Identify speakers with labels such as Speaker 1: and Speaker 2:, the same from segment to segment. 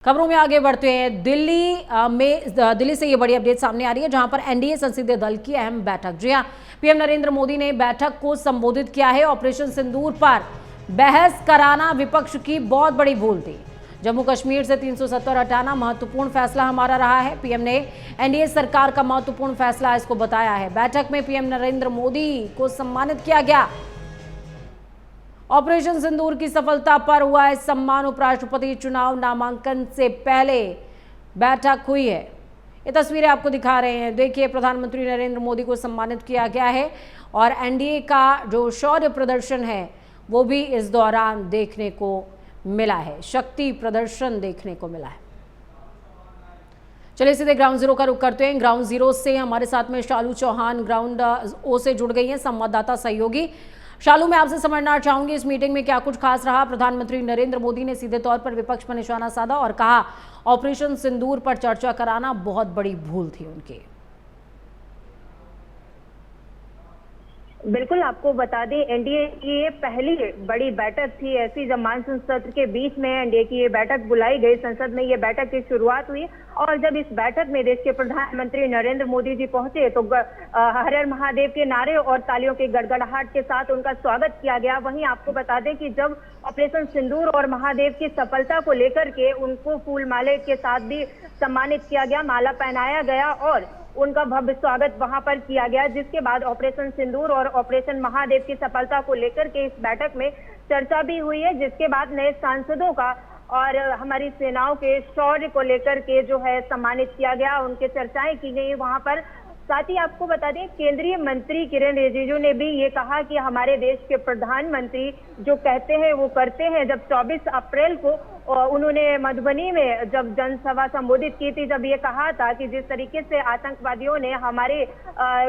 Speaker 1: खबरों में आगे बढ़ते हैं। दिल्ली से ये बड़ी अपडेट सामने आ रही है, जहां पर एनडीए संसदीय दल की अहम बैठक। जी हां, पीएम नरेंद्र मोदी ने बैठक को संबोधित किया है। ऑपरेशन सिंदूर पर बहस कराना विपक्ष की बहुत बड़ी भूल थी। जम्मू कश्मीर से 370 हटाना महत्वपूर्ण फैसला हमारा रहा है। पीएम ने एनडीए सरकार का महत्वपूर्ण फैसला इसको बताया है। बैठक में पीएम नरेंद्र मोदी को सम्मानित किया गया। ऑपरेशन सिंदूर की सफलता पर हुआ है सम्मान। उपराष्ट्रपति चुनाव नामांकन से पहले बैठक हुई है। ये तस्वीरें आपको दिखा रहे हैं। देखिए, प्रधानमंत्री नरेंद्र मोदी को सम्मानित किया गया है और एनडीए का जो शौर्य प्रदर्शन है वो भी इस दौरान देखने को मिला है। शक्ति प्रदर्शन देखने को मिला है। चलिए सीधे ग्राउंड जीरो का रुख करते हैं। ग्राउंड जीरो से हमारे साथ में शालू चौहान ग्राउंड ओ से जुड़ गई हैं, संवाददाता सहयोगी। शालू, मैं आपसे समझना चाहूंगी इस मीटिंग में क्या कुछ खास रहा। प्रधानमंत्री नरेंद्र मोदी ने सीधे तौर पर विपक्ष पर निशाना साधा और कहा ऑपरेशन सिंदूर पर चर्चा कराना बहुत बड़ी भूल थी उनकी।
Speaker 2: बिल्कुल, आपको बता दें एनडीए की ये पहली बड़ी बैठक थी ऐसी, जब मानसून सत्र के बीच में एनडीए की ये बैठक बुलाई गई। संसद में ये बैठक की शुरुआत हुई और जब इस बैठक में देश के प्रधानमंत्री नरेंद्र मोदी जी पहुंचे तो हर हर महादेव के नारे और तालियों के गड़गड़ाहट के साथ उनका स्वागत किया गया। वहीं आपको बता दें कि जब ऑपरेशन सिंदूर और महादेव की सफलता को लेकर के उनको फूल माले के साथ भी सम्मानित किया गया, माला पहनाया गया और उनका भव्य स्वागत वहां पर किया गया। जिसके बाद ऑपरेशन सिंदूर और ऑपरेशन महादेव की सफलता को लेकर के इस बैठक में चर्चा भी हुई है, जिसके बाद नए सांसदों का और हमारी सेनाओं के शौर्य को लेकर के जो है सम्मानित किया गया, उनके चर्चाएं की गई वहां पर। साथ ही आपको बता दें केंद्रीय मंत्री किरेन रिजिजू ने भी ये कहा कि हमारे देश के प्रधानमंत्री जो कहते हैं वो करते हैं। जब 24 अप्रैल को उन्होंने मधुबनी में जब जनसभा संबोधित की थी, जब ये कहा था कि जिस तरीके से आतंकवादियों ने हमारे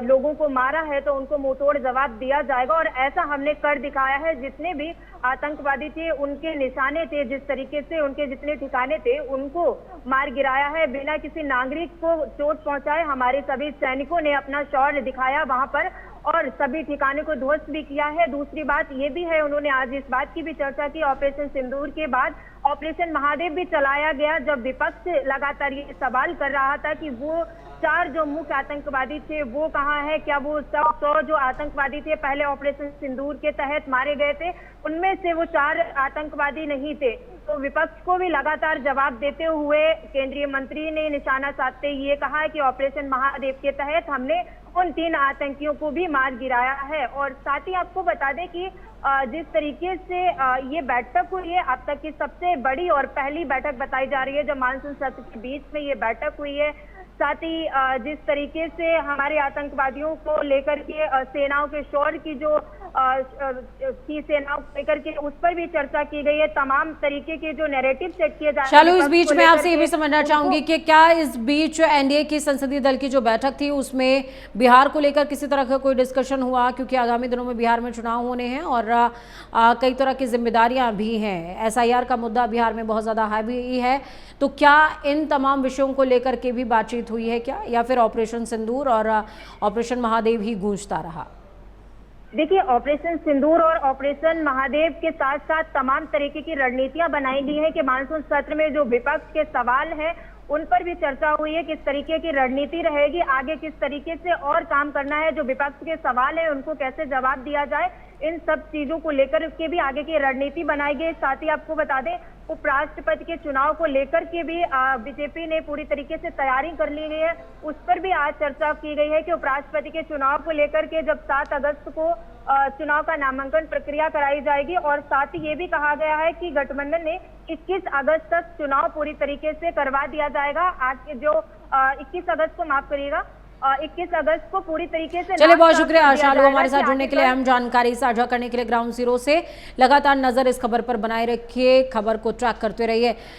Speaker 2: लोगों को मारा है तो उनको मुंहतोड़ जवाब दिया जाएगा और ऐसा हमने कर दिखाया है। जितने भी आतंकवादी थे उनके निशाने थे, जिस तरीके से उनके जितने ठिकाने थे उनको मार गिराया है बिना किसी नागरिक को चोट पहुंचाए। हमारे सभी सैनिकों ने अपना शौर्य दिखाया वहां पर और सभी ठिकाने को ध्वस्त भी किया है। दूसरी बात ये भी है, उन्होंने आज इस बात की भी चर्चा की ऑपरेशन सिंदूर के बाद ऑपरेशन महादेव भी चलाया गया। जब विपक्ष लगातार ये सवाल कर रहा था कि वो 4 जो मुख्य आतंकवादी थे वो कहाँ है, क्या वो 100 जो आतंकवादी थे पहले ऑपरेशन सिंदूर के तहत मारे गए थे उनमें से वो 4 आतंकवादी नहीं थे। तो विपक्ष को भी लगातार जवाब देते हुए केंद्रीय मंत्री ने निशाना साधते ये कहा कि ऑपरेशन महादेव के तहत हमने उन 3 आतंकियों को भी मार गिराया है। और साथ ही आपको बता दें कि जिस तरीके से ये बैठक हुई है अब तक की सबसे बड़ी और पहली बैठक बताई जा रही है जब मानसून सत्र के बीच में ये बैठक हुई है। साथ ही जिस तरीके से हमारे आतंकवादियों को लेकर के सेनाओं के शौर्य की जो सेनाओं को लेकर के उस पर भी चर्चा की गई है। तमाम तरीके के जो नैरेटिव सेट किए जा रहे हैं।
Speaker 1: चलो, इस बीच में आपसे ये भी समझना चाहूंगी कि क्या इस बीच एनडीए की संसदीय दल की जो बैठक थी उसमें बिहार को लेकर किसी तरह का कोई डिस्कशन हुआ, क्योंकि आगामी दिनों में बिहार में चुनाव होने हैं और कई तरह की जिम्मेदारियां भी हैं। एसआईआर का मुद्दा बिहार में बहुत ज्यादा हावी है, तो क्या इन तमाम विषयों को लेकर के भी बातचीत हुई है क्या, या फिर ऑपरेशन सिंदूर और ऑपरेशन महादेव ही गूंजता रहा?
Speaker 2: देखिए, ऑपरेशन सिंदूर और ऑपरेशन महादेव के साथ साथ तमाम तरीके की रणनीतियां बनाई गई है कि मानसून सत्र में जो विपक्ष के सवाल है उन पर भी चर्चा हुई है। किस तरीके की रणनीति रहेगी, आगे किस तरीके से और काम करना है, जो विपक्ष के सवाल है उनको कैसे जवाब दिया जाए, इन सब चीजों को लेकर के भी आगे की रणनीति बनाई गई। साथ ही आपको बता दें उपराष्ट्रपति के चुनाव को लेकर के भी बीजेपी ने पूरी तरीके से तैयारी कर ली गई है। उस पर भी आज चर्चा की गई है कि उपराष्ट्रपति के चुनाव को लेकर के जब 7 अगस्त को चुनाव का नामांकन प्रक्रिया कराई जाएगी और साथ ही ये भी कहा गया है कि गठबंधन ने 21 अगस्त तक चुनाव पूरी तरीके से करवा दिया जाएगा। आज जो 21 अगस्त को माफ करिएगा 21 अगस्त को पूरी तरीके से।
Speaker 1: चलिए, बहुत शुक्रिया शालू हमारे साथ जुड़ने के लिए, अहम जानकारी साझा करने के लिए। ग्राउंड जीरो से लगातार नजर इस खबर पर बनाए रखिए, खबर को ट्रैक करते रहिए।